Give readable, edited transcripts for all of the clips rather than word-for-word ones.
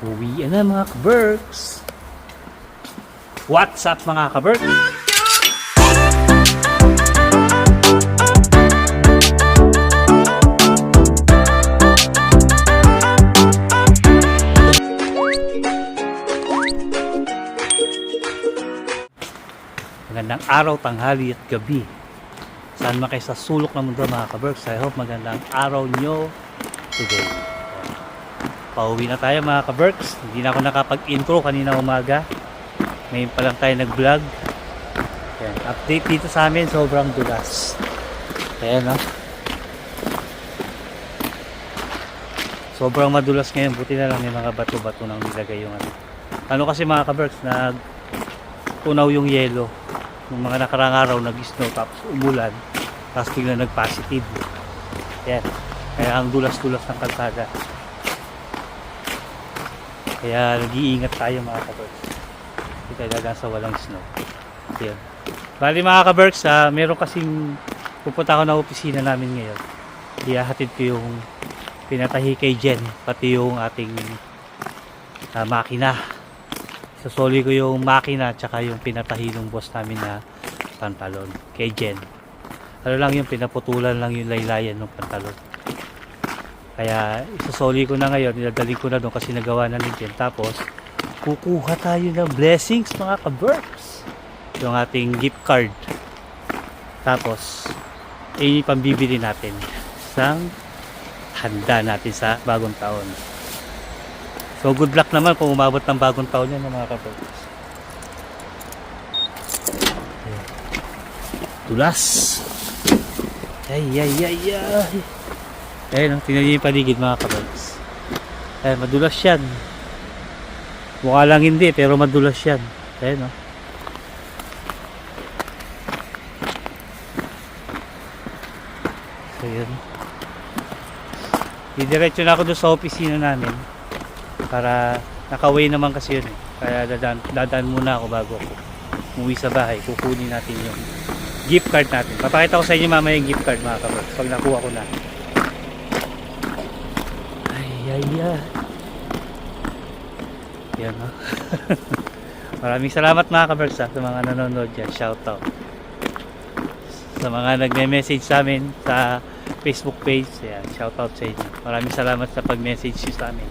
Uwi na mga ka-Berks. What's up mga ka-Berks? Magandang araw, tanghali at gabi. Saan man kayo sa sulok ng mundo mga ka-Berks. I hope magandang araw nyo today. Pauwi na tayo mga ka-Berks. Hindi na ako nakapag-intro kanina umaga. Ngayon pa lang tayo nag-vlog. Ayan, update dito sa amin, sobrang dulas. Ayan no. Sobrang madulas ngayon. Buti na lang may mga bato-bato nang nilagay yung ano kasi mga ka-Berks, tunaw yung yelo. Nung mga nakarang araw nag-snow tapos umulan. Tapos bigla nag-positive. Ayan. Kaya ang dulas-dulas ng kalsada. Kaya nag-iingat tayo mga ka-Berks. Hindi tayo dagang sa walang snow. Ayan. Bali mga ka-Berks, meron kasing pupunta ako na opisina namin ngayon. Ihahatid ko yung pinatahi kay Jen. Pati yung ating makina. Sasoli ko yung makina at saka yung pinatahi ng boss namin na pantalon kay Jen. Ano lang yung pinaputulan lang yung laylayan ng pantalon. Kaya isasoli ko na ngayon, niladaling ko na doon kasi nagawa na ni Jen. Tapos kukuha tayo ng blessings mga ka-Berks. Yung ating gift card. Tapos pambibili natin isang handa natin sa bagong taon. So good luck naman kung umabot ng bagong taon yan mga ka-Berks. Tulas. Ay. Ayun, tingnan niyo yung paligid mga ka-Berks. Ayun, madulas yan. Mukha lang hindi, pero madulas yan. Ayun, no? So, yun. Didiretso na ako doon sa opisina namin. Para, nakaway naman kasi yun eh. Kaya dadaan muna ako bago ako umuwi sa bahay. Kukunin natin yung gift card natin. Papakita ko sa inyo mamaya yung gift card mga ka-Berks. Pag nakuha ko na. Ay. Yan ha. Maraming salamat mga ka-Berks sa mga nanonood dyan. Shoutout. Sa mga nagme-message sa amin sa Facebook page. Yan. Shoutout sa inyo. Maraming salamat sa pag-message nyo sa amin.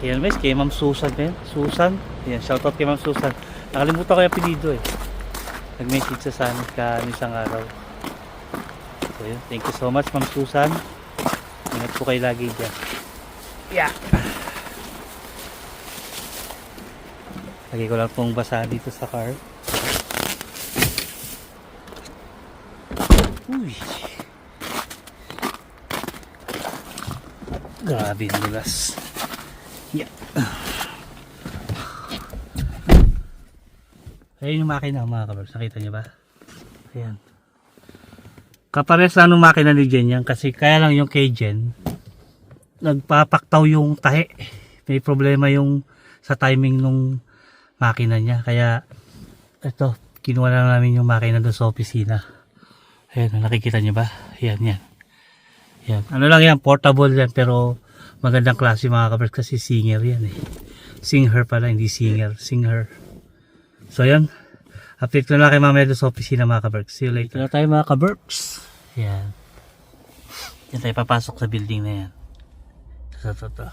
Yan guys. Kay Ma'am Susan. Susan. Yan. Shoutout kay Ma'am Susan. Nakalimutan ko yung apelido eh. Nag-message sa amin isang araw. So yun. Thank you so much Ma'am Susan. Ingat po kayo lagi dyan. Yeah. Lagi ko lang pong basa dito sa car. Uy. Grabe yung dulas. Yeah. Ayan yung makina mga ka-Berks. Nakita nyo ba? Ayan. Kapares na nung makina ni Jen yan. Kasi kaya lang yung kay Jen nagpapaktaw yung tahi. May problema yung sa timing nung makina niya. Kaya ito, kinuha na namin yung makina doon sa opisina. Ayan, nakikita nyo ba? Ayan. Ayan. Ano lang yan, portable yan. Pero magandang klase mga ka-Berks kasi singer yan eh. Singer pala, hindi singer. Singer. So yan. Update ko na kay mamaya doon sa opisina mga ka-Berks. See you later. Dito na tayo mga ka-Berks. Yan. Yan tayo papasok sa building na yan. Ito.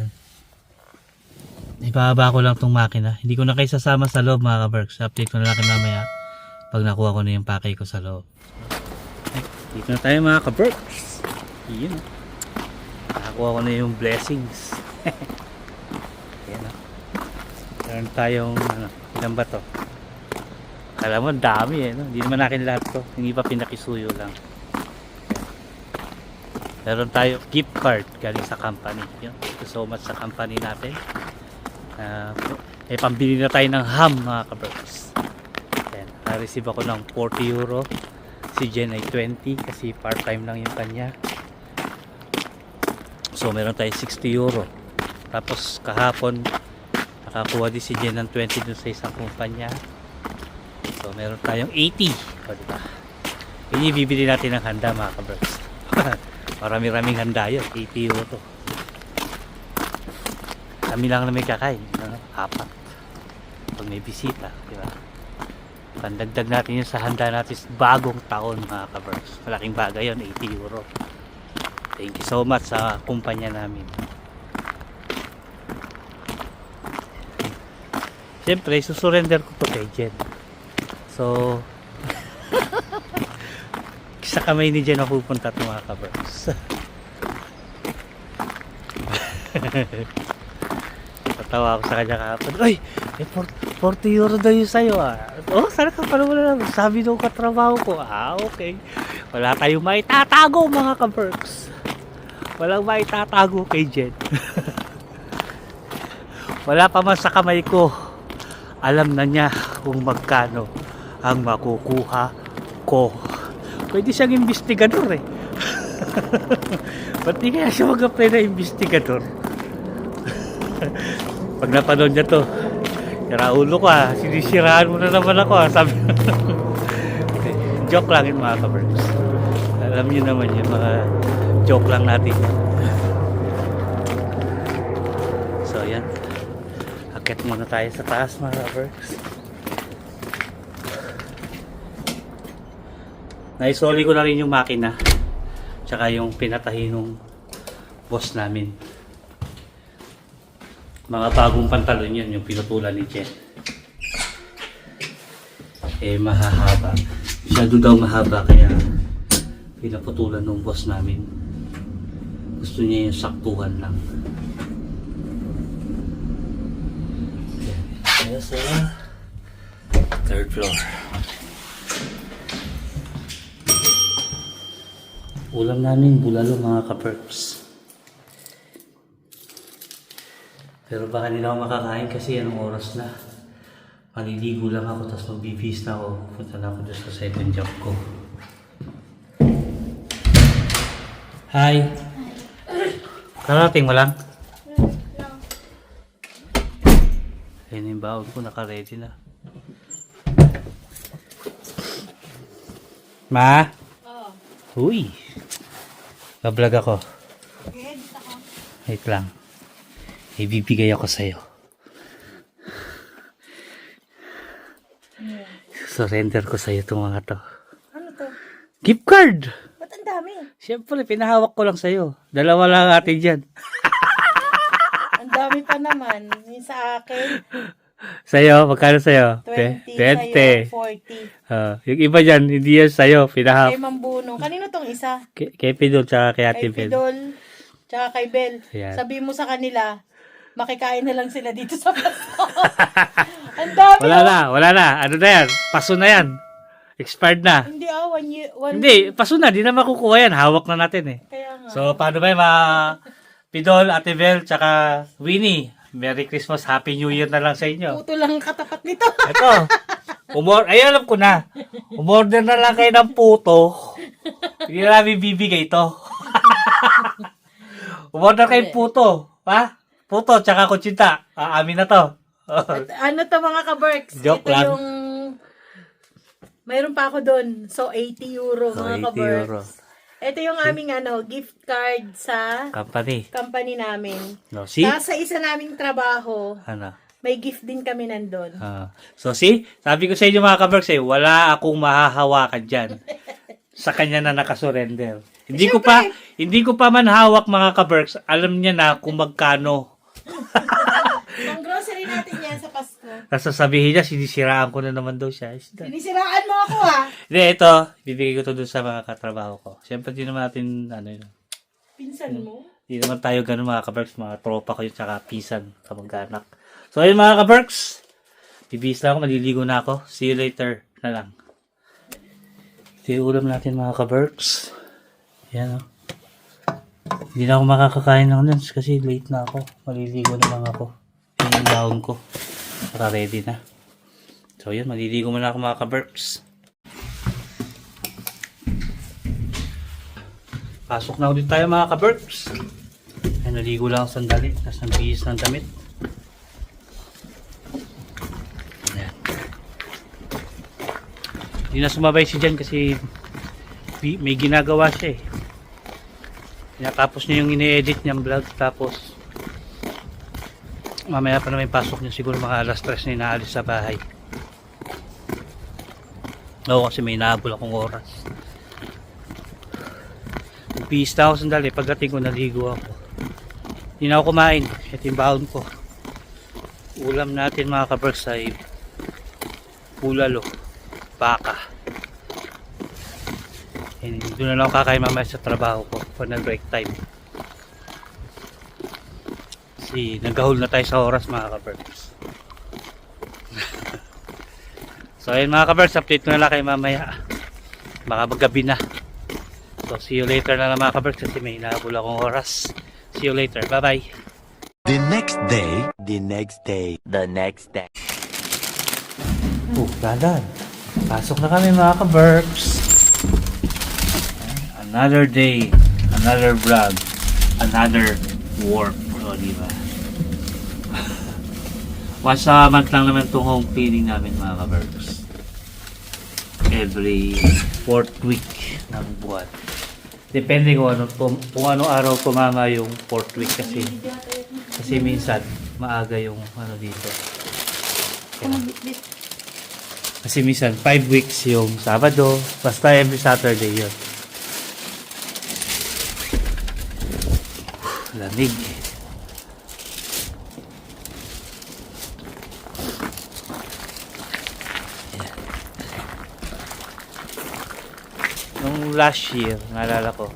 Yan. Ibababa ko lang tong makina. Hindi ko na kayo sasama sa loob mga ka-Berks. Update ko na lang kay mamaya pag nakuha ko na yung package ko sa loob. Ay, dito na tayo mga ka-Berks. Yun. Nakakuha ko na yung blessings. Yan o. Meron tayong ilan ba to? Alam mo, dami eh. No? Hindi naman akin lahat to. Hindi pa pinakisuyo lang. Meron tayo gift card galing sa company. Yun. Thank you so much sa company natin. Pambili na tayo ng ham mga ka-Berks. Na-receive ako ng 40 euro. Si Jen ay 20 kasi part-time lang yung kanya. So meron tayo 60 euro. Tapos kahapon nakakuha din si Jen ng 20 dun sa isang kumpanya. So meron tayong 80. O diba? Yun yung bibili natin ng handa mga ka-Berks. Marami-raming handa yun. 80 euro to. Kami lang na may kakain. Apat. Pag may bisita, di ba? Pandagdag natin yun sa handa natin sa bagong taon, mga ka-Berks. Malaking bagay yun, 80 euro. Thank you so much sa kumpanya namin. Siyempre, susurrender ko to kay Jen. So, sa kamay ni Jen ako pupunta ito, mga ka-Berks. Natawa ako sa kanya kahapon. Ay! 40 euro daw yun sa'yo ah. Oh, sana ka pala wala naman. Sabi nung katrabaho ko. Ah, okay. Wala tayong maitatago, mga ka-Berks. Walang maitatago kay Jen. Wala pa man sa kamay ko. Alam na niya kung magkano ang makukuha ko. Pwede siyang investigador eh. Ba't di kaya siya mag-apply na investigador? Pag napanood niya to, sira ulo ko ah, sinisiraan mo na naman ako ah, sabi. Okay. Joke lang yun, mga ka-Berks. Alam niyo naman yun, mga joke lang natin. So yan, akit muna tayo sa taas, mga ka-Berks. Naisoli ko na rin yung makina, tsaka yung pinatahi nung boss namin. Mga bagong pantalon yun, yung pinutulan ni Jen. Eh, mahahaba. Masyado daw mahaba, kaya pinaputulan ng boss namin. Gusto niya yung saktuhan lang. Kaya sa third floor. Ulam namin, bulalo, mga ka-Berks. Pero baka hindi na ako makakain kasi anong oras na. Maliligo lang ako, tapos magbibis na ako. Punta na ako doon sa second job ko. Hi! Karating mo lang? Ayun yung baon ko, naka-ready na. Ma? Oo. Uy! Bablog ako. Wait lang. Ibibigay ako sa'yo. Surrender ko sa'yo itong mga to. Ano to? Gift card! Ba't ang dami? Siyempre, pinahawak ko lang sa'yo. Dalawa lang atin dyan. Ang dami pa naman. Yung sa akin, Sa'yo, magkano sa'yo? 20. 20. Sa'yo, 40. Yung iba dyan, hindi yan sa'yo. Pinahawak. Kay Mambunong. Kanino tong isa? Kay Pidol, tsaka kay Ate Kay Bel. Pidol, tsaka kay Bel. Ayan. Sabi mo sa kanila, makikain na lang sila dito sa Pasko. Ang dami. Wala na. Ano na yan? Paso na yan. Expired na. Hindi 1 year. Hindi, paso na. Di na makukuha yan. Hawak na natin eh. Kaya nga. So, paano ba yung mga Pidol, Ate Bel, tsaka Winnie? Merry Christmas, Happy New Year na lang sa inyo. Puto lang ang katapat nito. Ito, ay alam ko na. Umorder na lang kayo ng puto. Hindi na namin bibigay ito. Umorder kayo puto. Ha? Puto, tsaka kutsinta. Amin na to. Ano to, mga ka-Berks? Joke Ito lang. yung... Mayroon pa ako doon. So, 80 euro, So, mga 80 ka-Berks. euro. Ito yung aming gift card sa company namin. No, see? Tapos sa isa naming trabaho, Ano? may gift din kami nandun. So, see? Sabi ko sa inyo, mga ka-Berks, wala akong mahahawakan dyan. Sa kanya na nakasurrender. Hindi ko pa man hawak, mga ka-Berks. Alam niya na kung magkano. Ang grocery natin yan sa Pasko. Tapos sasabihin niya, sinisiraan ko na naman daw siya. Sinisiraan mo ako, ha? Hindi, ito, bibigay ko to dun sa mga katrabaho ko. Siyempre, di naman natin, Pinsan mo? di naman tayo ganun, mga ka-Berks, mga tropa ko yun, tsaka pisan, kamag-anak. So, ayun, mga ka-Berks, bibihis lang ako, maliligo na ako. See you later na lang. Ito yung ulam natin, mga ka-Berks. Yan, o. Hindi na ako makakakain ng lunch kasi late na ako. Maliligo na lang ako. Yan yung laon ko. Para ready na. So yun, maliligo muna ako, mga ka-Berks. Pasok na ulit tayo, mga ka-Berks. Ay, naligo lang ako sandali. Tapos nagbihis ng damit. Ayan. Hindi na sumabay si Jan kasi may ginagawa siya eh. Tapos niya yung ini-edit niyang vlog. Tapos mamaya pa naman yung pasok niya. Siguro mga alas 3 na inaalis sa bahay. Oo, kasi may inaabol akong oras. Nagpihis na ako sandali. Pagdating ko, naligo ako. Hindi na ako kumain. Ito yung baon ko. Ulam natin mga kaberks ay bulalo, baka. And doon na lang ako kakain mamaya sa trabaho ko for nag-break time. Kasi nagahol na tayo sa oras mga kaberks. So ayun mga kaberks, update ko na lang kayo mamaya. Baka maggabi na. So see you later na lang mga kaberks kasi may inaabol akong oras. See you later. Bye bye. The next day, the next day, the next day. Dadan. Pasok na kami mga ka-Berks. Another day, another vlog, another work. O, diba? Once a month lang naman itong home cleaning namin mga ka-Berks. Every 4th week ng buwan. Depende kung anong araw tumama yung 4th week kasi minsan maaga yung ano dito. Kasi minsan 5 weeks yung Sabado, basta every Saturday yun. Lamig. Nung last year, naalala ko,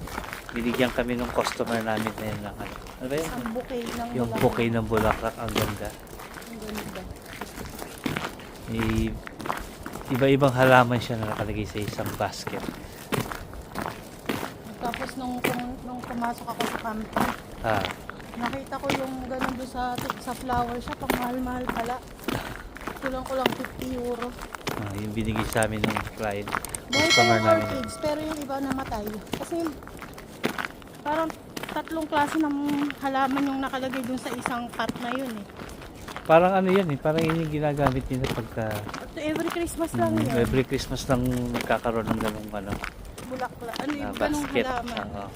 binigyan kami ng customer namin na yun ng ano. Ano ba yun? Ang bouquet ng Yung bulaklak. bouquet ng bulaklak, ang ganda. Ang ganda. May iba-ibang halaman siya na nakalagay sa isang basket. Tapos nung pumasok ako sa camping, Ah, nakita ko yung ganun doon sa flower shop, ang mahal-mahal pala. Kulang ko lang 50 euro. yung binigay sa amin ng client. Buhay pa Customer yung namin. orchids, pero yung iba namatay. Kasi parang 3 klase ng halaman yung nakalagay dun sa isang pot na yun eh. Parang ano yan eh, parang yun yung ginagamit nila pagka Every Christmas lang yun. every Christmas lang nagkakaroon ng ganung ano, Bulaklak. Ano na yung ganong basket. halaman? Oo,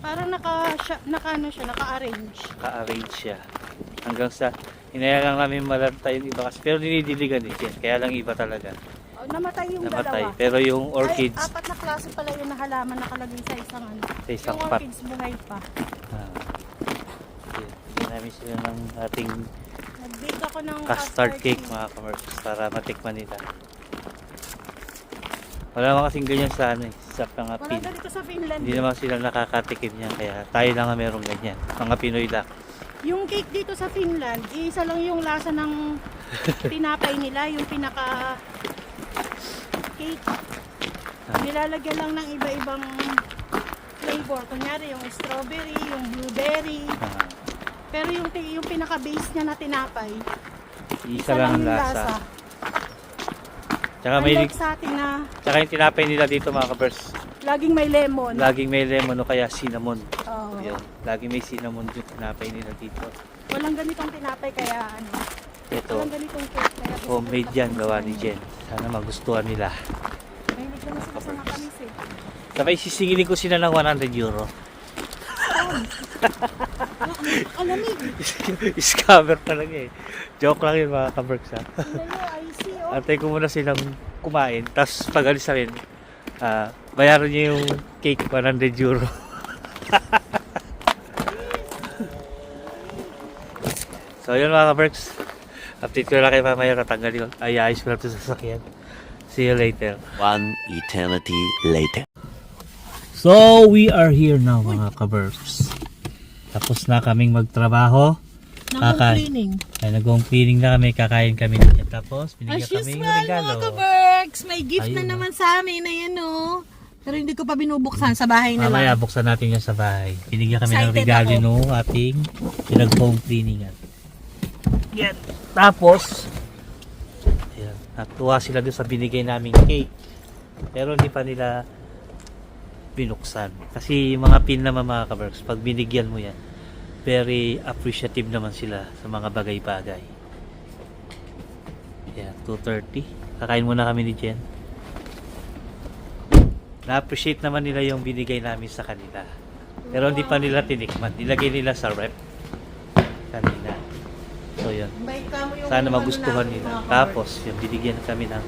Parang naka-arrange. ka-arrange siya. Hanggang sa, hinaya lang namin malanta yung iba kasi, pero dinidiligan din yan, kaya lang iba talaga. Oh, namatay yung Namatay. dalawa. Pero yung orchids, Ay, 4 na klase pala yung na halaman nakalagay sa isang ano. sa isang Yung pot. orchids buhay pa. Bigyan namin sila ng ating Nag-bake ako ng custard cake mga kamers para matikman nila. Wala naman kasing ganyan sa ano eh, sa mga Wala Pin. ganito sa Finland. Hindi naman sila nakakatikim niyan kaya tayo lang ang merong ganyan. Mga Pinoy lang. Yung cake dito sa Finland, isa lang yung lasa ng tinapay nila, yung pinaka cake. Nilalagyan lang ng iba-ibang flavor. Kunyari yung strawberry, yung blueberry. Ah, Pero yung pinaka-base niya na tinapay, isa lang ang yung lasa. Tsaka may Unlike sa atin na tsaka yung tinapay nila dito mga kabers, laging may lemon. laging may lemon o kaya cinnamon. Oo. Yun, laging may cinnamon yung tinapay nila dito. Walang ganitong tinapay kaya ano. Ito, Walang ganitong cake kaya gusto ko homemade yan, tapos gawa sa ni inyo. Jen. Sana magustuhan nila. Mahilig naman sila sa makamis eh. Sabay sisingilin ko sila ng 100 euro. Alamig. Scammer talaga eh. Joke lang yun mga kaberks ha. I see oh. Antay ko muna silang kumain. Tapos pag alis na rin, bayaran niyo yung cake 100 euro. So yun mga kaberks. Update ko na lang kayo mamaya natanggal yun. Ayayos ko lang ito sa sasakyan. See you later. One eternity later. So we are here now mga kaberks. Tapos na kaming magtrabaho. Cleaning. Ay, nag-home cleaning na kami, kakain kami dito. Tapos, binigyan As kami ng usual, regalo. mga ka-Berks, may gift Ayun, na oh. naman sa amin. Ayan o. Pero hindi ko pa binubuksan sa bahay na Mamaya, lang. buksan natin yan sa bahay. Binigyan kami ng Excited regalo ako. no ating pinag-home cleaningan. Yan. Tapos, ayan, natuwa sila doon sa binigay naming cake. Pero hindi pa nila binuksan. Kasi yung mga pin naman mga ka-Berks, pag binigyan mo yan, very appreciative naman sila sa mga bagay-bagay. Yan, 2:30. Kakain muna kami ni Jen. Na-appreciate naman nila yung binigay namin sa kanila. Pero hindi pa nila tinikman. Nilagay nila sa rep kanina. So yun. May kamo yung Sana ano magustuhan namin, nila. mga kabers. Tapos, yung binigyan kami ng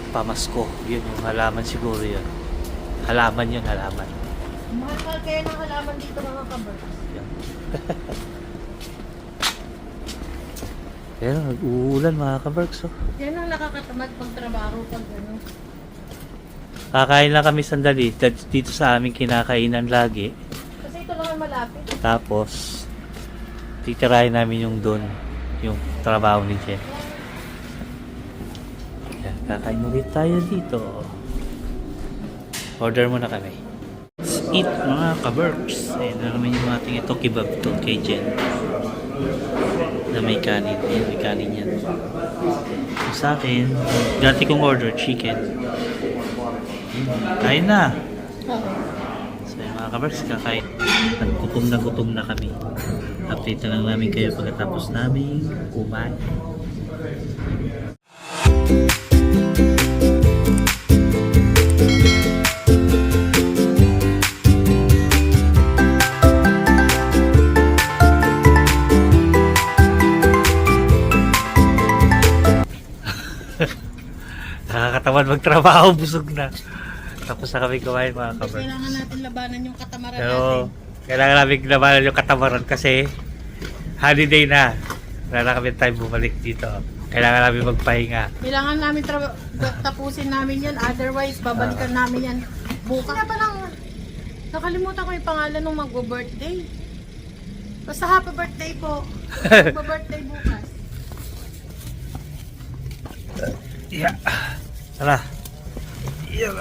pamasko. Yun yung halaman siguro yun. Halaman yun, halaman. Mahal kaya ng halaman dito mga kabers. Yun. Pero nag-uulan mga kaberks. Oh. Yan ang nakakatamad pag trabaho pag ano. Kakain lang kami sandali. Dito sa aming kinakainan lagi. Kasi ito lang ang malapit. Tapos, titirahin namin yung doon. Yung trabaho ni Jen. Kaya kakain ulit tayo dito. Order muna kami. Let's eat mga kaberks. Ayun na naman yung ating ito kebab to kay Jen. Na may kanin. Ayan, may kanin yan. So, sa akin, dati kong order chicken. Kain na. Oo. So yung mga kaberks, kakain. Gutom na kami. Update na lang namin kayo pagkatapos namin kumain. Nakakatamad magtrabaho, busog na. Tapos na kami kumain mga kaberks. Kailangan natin labanan yung katamaran natin. Pero kailangan namin labanan yung katamaran kasi holiday na. Wala na kami time bumalik dito. Kailangan namin magpahinga. Kailangan namin tapusin namin yan. Otherwise, babalikan namin yan bukas. Kaya pa lang, nakalimutan ko yung pangalan ng mag-birthday. Basta happy birthday po. Mag-birthday bukas. Yeah. Tara. Yeah.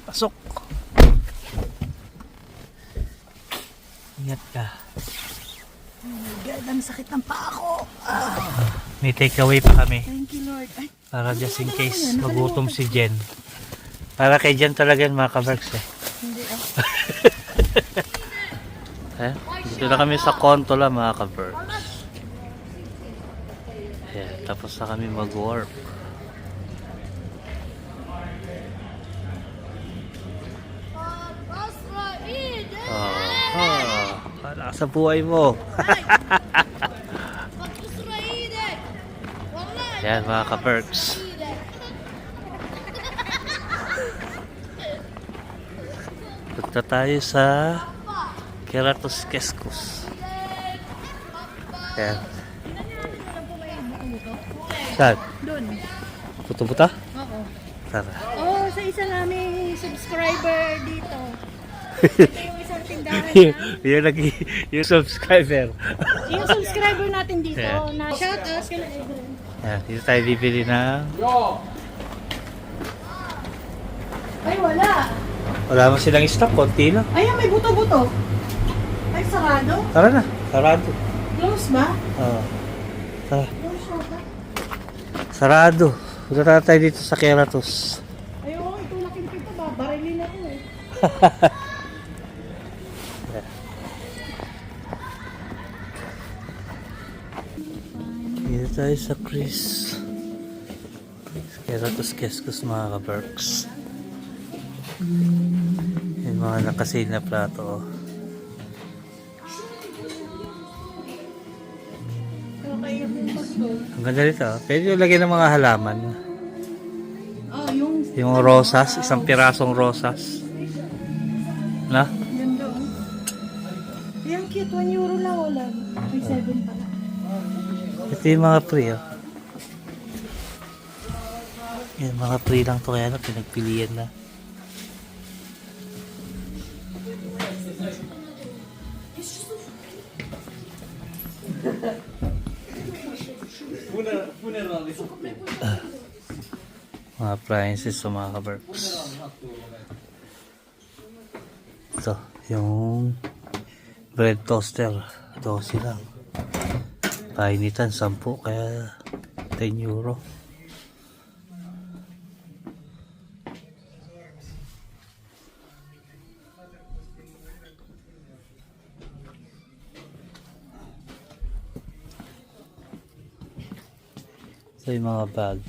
Pasok. Ingat ka. Oh my God, ang sakit ng paa ko. May takeaway pa kami. Thank you, Lord. Ay, Para just in case yan? magutom si Jen. Para kay Jen talaga yan mga kaberks eh. hindi ako. Dito na kami sa Contola mga kaberks. Yeah, tapos na kami mag-work. Wala sa buhay mo. Yan mga ka-perks. Punta tayo sa Keratos Keskus. Yan. Saan? Doon. Buto-buta? Oo. Tara. Oh, sa isa namin subscriber dito. Ito yung isang tindahan na. yung subscriber. Yung subscriber natin dito Yeah. na shout out kay Edwin. Yan, dito tayo bibili ng... Ay, wala. Wala mo silang stock, konti lang. Ay, may buto-buto. Ay, sarado. Tara na, sarado. Close ba? Oo. Tara. Close yata. Sarado. Punta tayo dito sa Keratos. Ay, oo, ito laking pito ba? Barilin ako eh. Dito tayo sa Chris. Keratos Keskus mga ka-berks. Yung mga nakasil na plato. Okay, yung pasto. Ang ganda nito. Pwede yung lagyan ng mga halaman. Oh, yung... Yung rosas, isang pirasong rosas. Na? Ganda oh. Yung cute, 1 euro lang o lang. May 7 pala. Ito yung mga pre, oh. Yan, mga pre lang to kaya na pinagpilian na. Mga appliances sa mga kaberks. Ito, yung bread toaster. 12 lang. Painitan, 10 kaya 10 euro. So yung mga bag.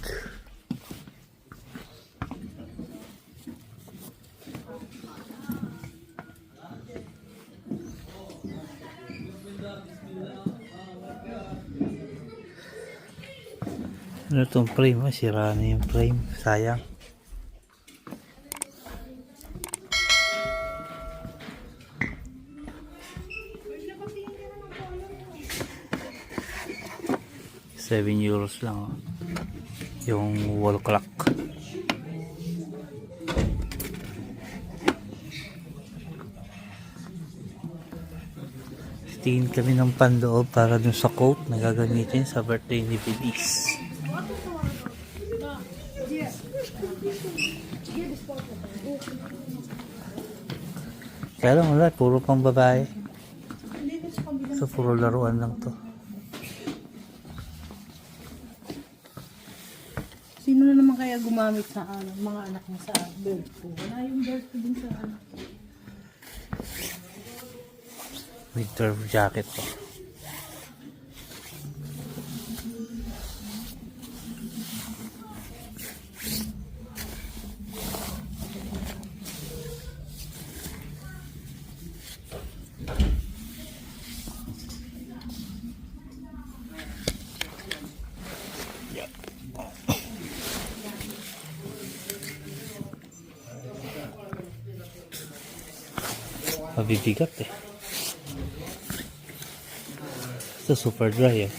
Ano itong frame? Oh, sira na yung frame. Sayang. €7 lang. Oh. Yung wall clock. Tingin kami ng pandoob para dun sa coat na gagamitin sa birthday ni Bilis. Kaya lang wala, puro pang babae. So puro laruan lang to. Sino na naman kaya gumamit sa mga anak niya sa belt ko? Wala yung belt ko din sa ano. Winter jacket to. Mabibigat eh. Ito super dry eh.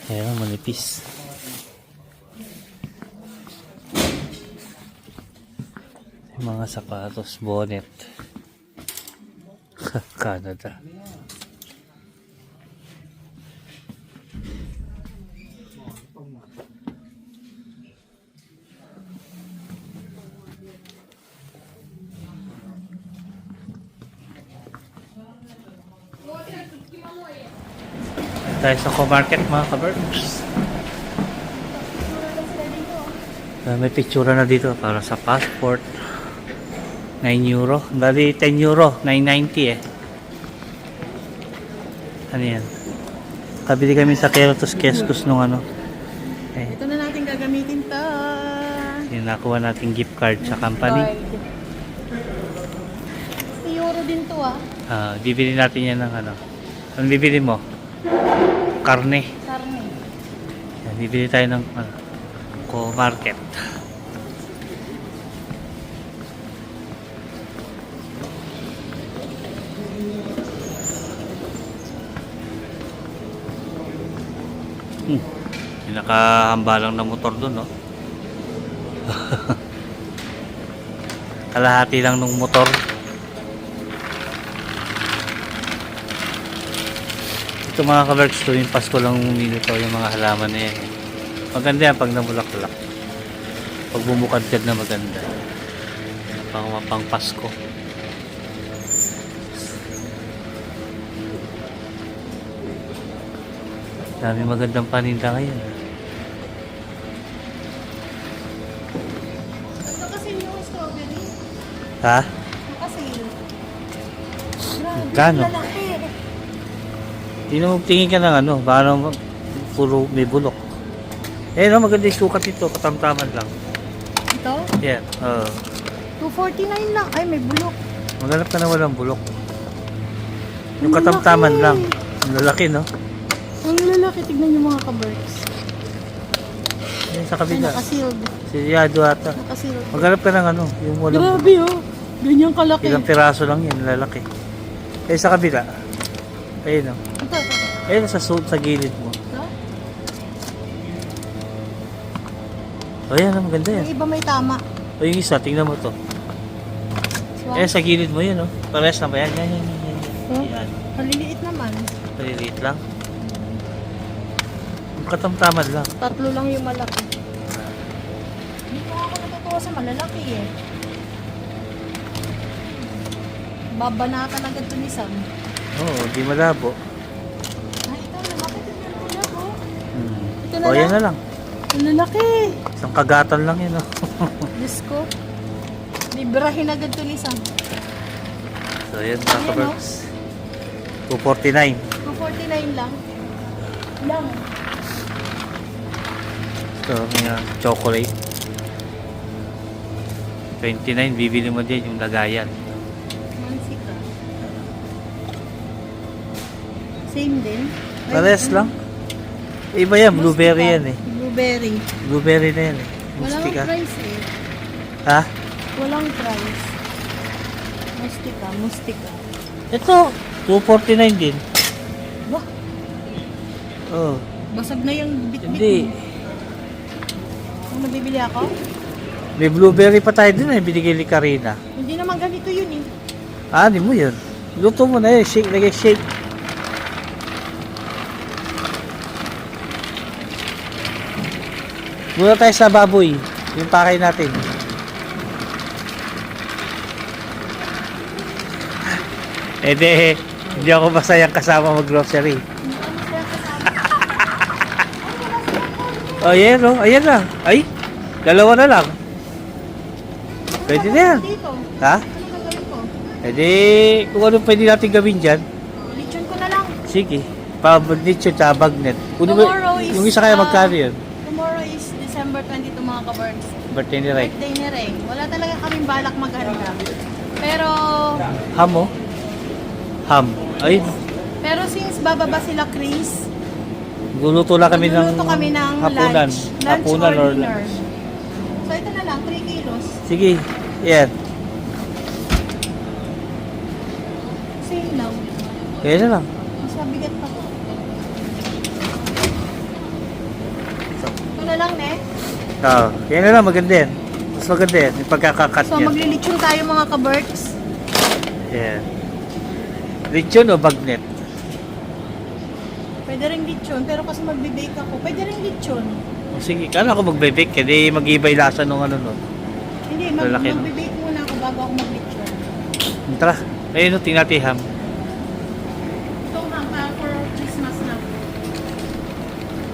Kaya manipis. Yung mga sapatos, bonnet. Canada. Tayo sa co-market mga ka-berks. May picture na dito para sa passport. €9. Bali €10. $9.90 eh. Ano yan? Kabili kami sa Kerotos Keskus nung ano. Eh, Ito na natin gagamitin to. yung nakuha nating gift card sa company. €1 din to Bibili natin yan ng ano. Ano bibili mo? Karne. Karne. Yan, bibili tayo ng ano, co-market. Pinakahambalang na motor dun, no? Kalahati lang ng motor. Ito mga ka-berks, tuwing Pasko lang uminito yung mga halaman na yan. Maganda yan pag namulak-ulak. Pag bumukadkad na maganda. Pang Pasko. Dami magandang paninda ngayon. Ito kasi yung strawberry. Ha? Kasi Gano? lalaki. Hindi na magtingin ka ng ano, baka puro may bulok. Eh no, maganda yung sukat ito, katamtaman lang. Ito? Yan, $2.49 lang. Ay, may bulok. maghanap ka na walang bulok. Yung katamtaman Ang lang. Ang lalaki, no? Ang lalaki. Tignan yung mga ka-birds. Yan sa Ay, kabila. nakasealed. Siyado ata. Nakasealed. Maghanap ka ng ano, yung walang Grabe Ganyan kalaki. ilang piraso lang yan, lalaki. Eh sa kabila. Ayun, no? Ito. Ayun sa gilid mo. Ito? O yan, maganda yan. Yung iba may tama. O yung isa, tingnan mo to. Swak. Eh sa gilid mo yun, no? Pares na ba yan? Yan. Huh? Yan. Maliliit naman. Maliliit lang. Yung katamtaman lang. 3 lang yung malaki. Hindi ko ako natutuwa sa malalaki eh. Babanatan agad to ni Sam. Oo, di malabo. Ay, ito, lumaki din yung malabo. Ito na O yan lang. na lang. Ang lalaki. Isang kagatan lang yun, no? Diyos ko. Librahin agad to ni Sam. So yan mga Ayan, ka-berks. $2.49. $2.49 lang. Lang. So, yung chocolate. $29, bibili mo din yung lagayan. Mansika. Same din. Ay, Pares lang. Iba yan, blueberry yan eh. Blueberry. Blueberry na yan eh. Walang Mustika. price eh. Ha? Walang price. Mustika. Ito, 249 din. Bah, Oh, basag na yung bit-bit hindi. mo. Kung nabibili ako? May blueberry pa tayo dun eh, binigay ni Karina. Hindi naman ganito yun eh. Ah, di mo yun. Luto mo na yun, shake, lagay shake. Muna tayo sa baboy, yung pakay natin. Eh di, hindi ako masayang kasama mag-grocery. Oh, yan o, ayan na. Ay, dalawa na lang. Pwede na yan. Dito. Ha? Ano gagawin ko? Eh di, kung ano pwede natin gawin dyan, Lechon ko na lang. sige. Pa-nitcho tsaka bagnet. Tomorrow is, Yung isa kaya magkano yun? Tomorrow is December 22 mga kabards. Birthday ni Rek. Birthday ni Reng. Wala talaga kaming balak maghanda. Pero, Ham mo? Ham. Ay, since bababa sila Chris, luluto lang kami ng luluto kami ng hapunan. lunch. Lunch Hapunan or or dinner. So ito na lang, 3 kilos. Sige, yan. Same lang. Kaya na lang. Mas mabigat pa to. Ito na lang, ne? Oo, kaya na lang, maganda yan. Mas maganda yan, yung pagkakakat So niya. maglilitsyon tayo mga kabards. Yan. Lechon o bagnet? Pwede rin lechon, pero kasi magbe-bake ako. Pwede rin lechon. O sige, kala ko mag-bake, kasi mag-iba yung lasa nung ano nun. Hindi, Lalaki, no? magbe-bake muna ako bago ako mag-lechon. Tara, ayun o, tingnan natin yung ham. Ito nga, for Christmas na.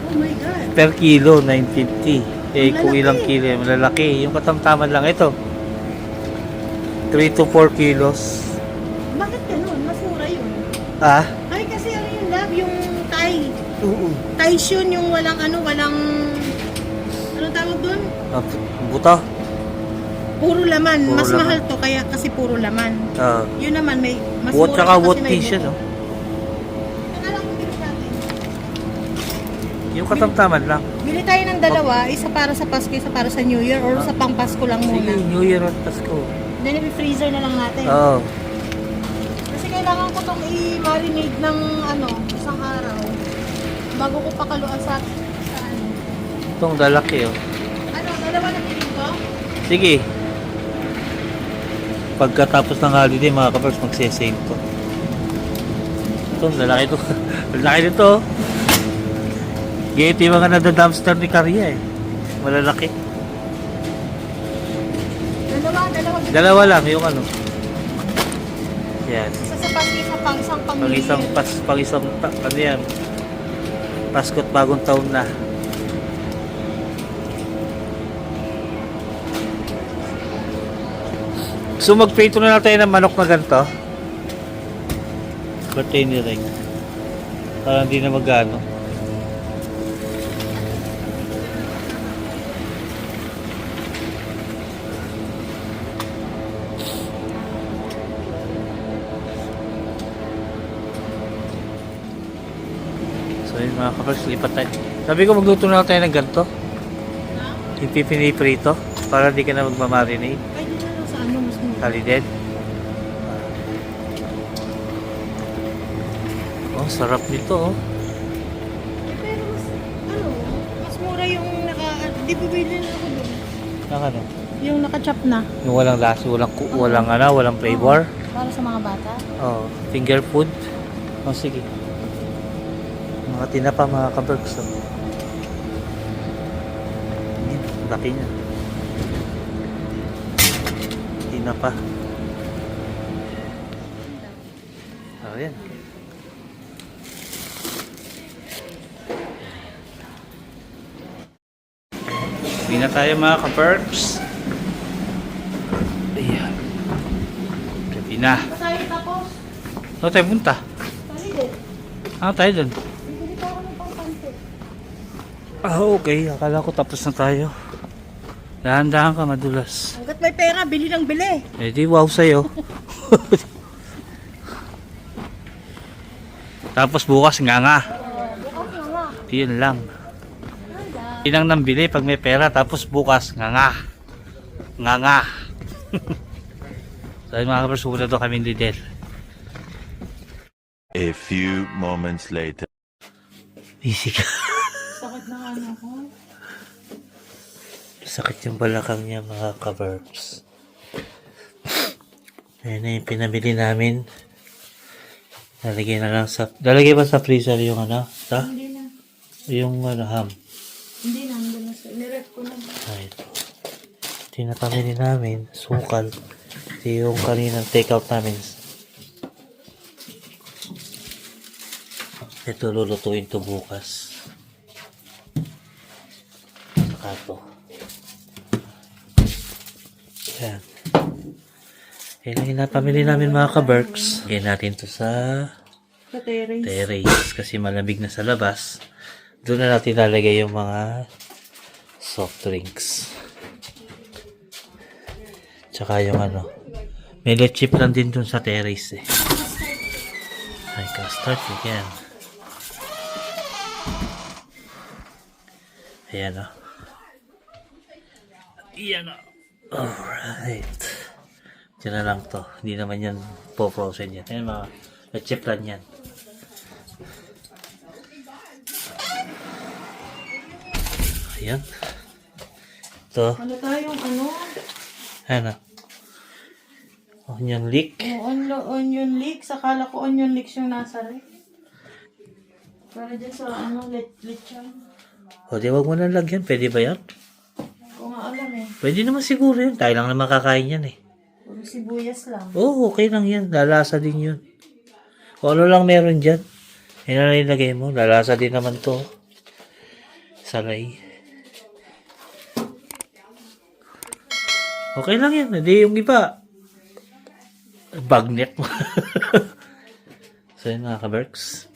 Oh my God. Per kilo, 950. Eh, kung Malalaki. ilang kilo, malalaki. Yung katamtaman lang ito. 3 to 4 kilos. Bakit ganun? Mas mura yun. Ah? Ay, kasi ano yung love, yung Thai. Oo. Thai yun, yung walang walang, ano tawag dun? Buto? Puro laman. Puro Mas laman. mahal to, kaya kasi puro laman. Ah. Yun naman, may mas What mura tsaka siya what kasi may tea siya, buto. no? Teka lang, bili natin. Yung katamtaman lang. Bili tayo ng dalawa, isa para sa Pasko, isa para sa New Year, or sa pang Pasko lang Sige, muna. New Year at Pasko. Then, i-freezer na lang natin. Oo. Kasi kailangan ko itong i-marinate ng isang araw bago ko pakaluan sa ano. Itong lalaki, oh. Ano, dalawa na bilhin ko? Sige. Pagkatapos ng holiday, mga kapers, magsisave to. Ito, lalaki to. Lalaki nito, oh. Ganito yung mga nada-dumpster ni Karya, eh. Malalaki. Dalawa lang, yung ano. Yan. Isa sa Pasko, isa pang isang pang Pang isang, ano yan. Pasko't bagong taon na. So magprito na lang tayo ng manok na ganito. Birthday ni Reng. Para hindi na magano. So yun mga kapals, lipat tayo. Sabi ko magluto na lang tayo ng ganito. Yung pipiniprito. Para hindi ka na magmamarinate. Pwede na lang sa ano, mas mura. Halided. Oh, sarap nito, oh. Pero mas mura yung di bibili na ako doon. Ano? Yung naka-chop na. Yung walang lasa, walang flavor. Para sa mga bata. Oh, finger food. Oh, sige. Mga tinapa, mga kabergs. Oh. Yan, laki niya. Tinapa. Oh, yan. Hindi na tayo mga kabergs. Ayan. Ready na. Tayo tapos. Saan tayo punta? Tali din. Ano tayo dun? Bibili pa ako ng pangkante. Ah, okay. Akala ko tapos na tayo. Dahan-dahan ka, madulas. Hanggat may pera, bili ng bili. Eh di wow sa'yo. Tapos bukas nga nga. Bukas na nga. Yun lang. Inang nambili pag may pera, tapos bukas, nga. So yun mga kabers, pupunta doon kami Lidl. A few moments later. Easy ka. Sakit na ano ko. Sakit yung balakang niya mga kabers. Ayan na yung pinabili namin. Lalagay ba sa freezer yung ano? Hindi na. Yung ham. Hindi na. Hindi na. Nirep ko na. Ay, ito. Ito yung napamili namin. Sukal. Ito yung kaninang take-out namin. Ito lulutuin to bukas. Saka ito. Yan. Yan ang napamili namin mga ka-Berks. Lagyan natin to sa Sa terrace. terrace kasi malamig na sa labas. Doon na natin lalagay yung mga soft drinks. Tsaka yung ano. May leche plan din dun sa terrace eh. Ay, custard yan. Ayan o. Ayan o. Alright. Diyan na lang to. Hindi naman yan po-frozen yan. Ayan mga leche plan yan. Ayan. Ito. Ano tayong ano? Ano? Onion leek. Onion leeks. Akala ko onion leeks yung nasa ref. Para dyan sa ano, lechon. O di wag mo na lagyan. Pwede ba yan? Kung nga alam eh. Pwede naman siguro yun. Tayo lang naman kakain yan eh. Puro sibuyas lang. Oo, okay lang yan. Lalasa din yun. Kung ano lang meron dyan. Yan na ilagay mo. Lalasa din naman to. Salay. Okay lang yan. Hindi yung iba. Bagnet mo. So yun mga ka-Berks.